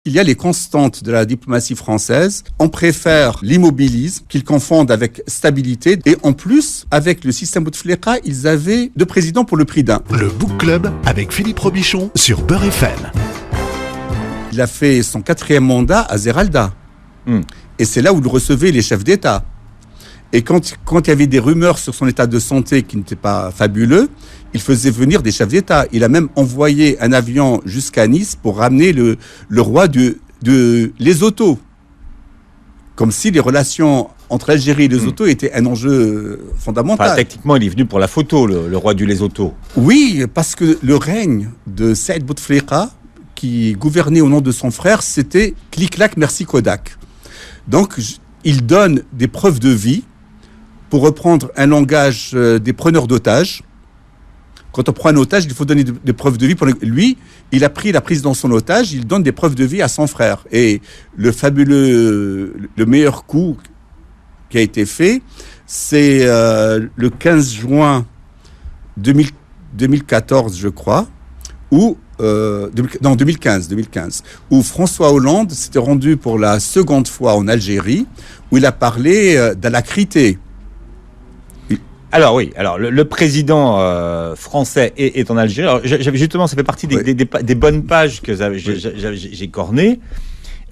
Il y a les constantes de la diplomatie française. On préfère l'immobilisme qu'ils confondent avec stabilité. Et en plus, avec le système Bouteflika, ils avaient 2 présidents pour le prix d'un. Le Book Club avec Philippe Robichon sur Beurre FM. Il a fait son 4e mandat à Zeralda. Et c'est là où il recevait les chefs d'État. Et quand il y avait des rumeurs sur son état de santé qui n'était pas fabuleux, il faisait venir des chefs d'État. Il a même envoyé un avion jusqu'à Nice pour ramener le roi de Lesotho. Comme si les relations entre Algérie et Lesotho étaient un enjeu fondamental. Enfin, techniquement, il est venu pour la photo, le roi du Lesotho. Oui, parce que le règne de Saïd Bouteflika, qui gouvernait au nom de son frère, c'était clic-clac, merci Kodak. Donc, il donne des preuves de vie, pour reprendre un langage des preneurs d'otages. Quand on prend un otage, il faut donner des preuves de vie. Lui, il a pris la présidence en otage, il donne des preuves de vie à son frère. Et le meilleur coup qui a été fait, c'est le 15 juin 2014, je crois, où 2015, où François Hollande s'était rendu pour la seconde fois en Algérie, où il a parlé d'alacrité. Alors oui, le président français est en Algérie. Alors, j'avais justement, ça fait partie des bonnes pages que j'ai cornées.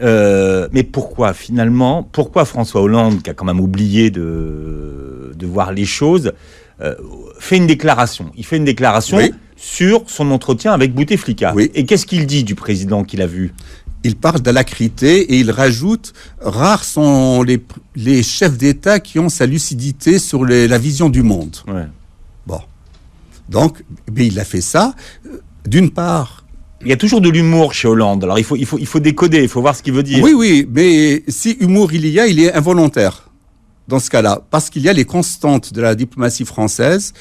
Mais pourquoi François Hollande, qui a quand même oublié de voir les choses, fait une déclaration. Il fait une déclaration sur son entretien avec Bouteflika. Oui. Et qu'est-ce qu'il dit du président qu'il a vu ? Il parle d'alacrité et il rajoute « Rares sont les chefs d'État qui ont sa lucidité sur la vision du monde. » Bon. Donc, il a fait ça. D'une part... Il y a toujours de l'humour chez Hollande. Alors, il faut décoder, il faut voir ce qu'il veut dire. Oui, mais si humour il est involontaire dans ce cas-là. Parce qu'il y a les constantes de la diplomatie française.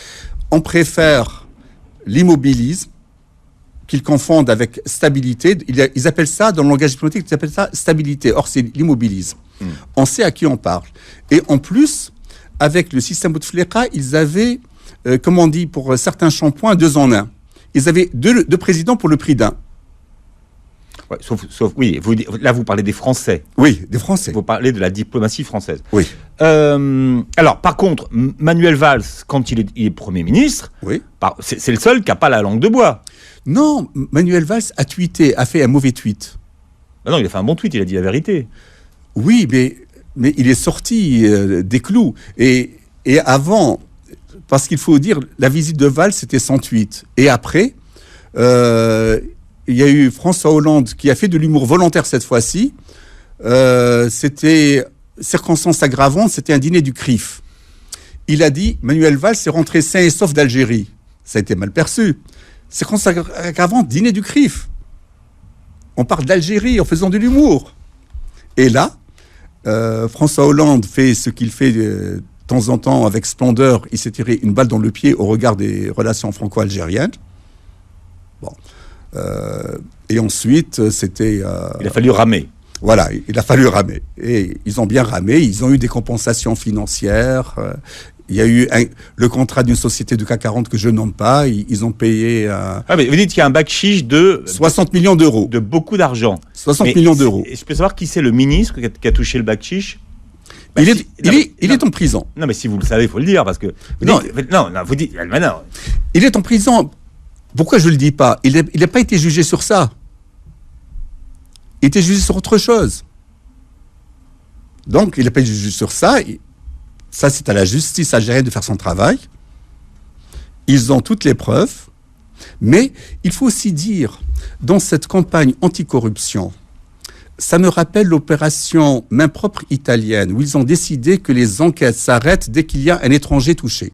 On préfère l'immobilisme qu'ils confondent avec stabilité. Ils appellent ça, dans le langage diplomatique, ils appellent ça stabilité. Or, c'est l'immobilisme. On sait à qui on parle. Et en plus, avec le système Bouteflika, ils avaient, comme on dit pour certains shampoings, 2 en 1. Ils avaient deux présidents pour le prix d'un. Ouais, sauf oui, là vous parlez des Français. Oui, des Français. Vous parlez de la diplomatie française. Oui. Alors, par contre, Manuel Valls, quand il est Premier ministre, c'est le seul qui n'a pas la langue de bois. Non, Manuel Valls a fait un mauvais tweet. Ah non, il a fait un bon tweet, il a dit la vérité. Oui, mais il est sorti des clous. Et avant, parce qu'il faut dire, la visite de Valls, c'était sans tweet. Et après, il y a eu François Hollande qui a fait de l'humour volontaire cette fois-ci. C'était circonstance aggravante, c'était un dîner du CRIF. Il a dit, Manuel Valls est rentré sain et sauf d'Algérie. Ça a été mal perçu. Circonstance aggravante, dîner du CRIF. On parle d'Algérie en faisant de l'humour. Et là, François Hollande fait ce qu'il fait de temps en temps avec splendeur. Il s'est tiré une balle dans le pied au regard des relations franco-algériennes. Bon. Et ensuite, c'était... il a fallu ramer. Voilà, il a fallu ramer. Et ils ont bien ramé. Ils ont eu des compensations financières. Il y a eu le contrat d'une société du CAC 40 que je nomme pas. Ils ont payé... mais vous dites qu'il y a un backchiche de... 60 millions d'euros. De beaucoup d'argent. 60 millions d'euros. Je peux savoir qui c'est le ministre qui a touché le backchiche ? Il est en prison. Non, mais si vous le savez, il faut le dire, parce que... Vous dites... Il est en prison. Pourquoi je ne le dis pas ? Il n'a pas été jugé sur ça. Il était jugé sur autre chose. Donc, il n'a pas été jugé sur ça. Ça, c'est à la justice algérienne de faire son travail. Ils ont toutes les preuves. Mais il faut aussi dire, dans cette campagne anticorruption, ça me rappelle l'opération main propre italienne, où ils ont décidé que les enquêtes s'arrêtent dès qu'il y a un étranger touché.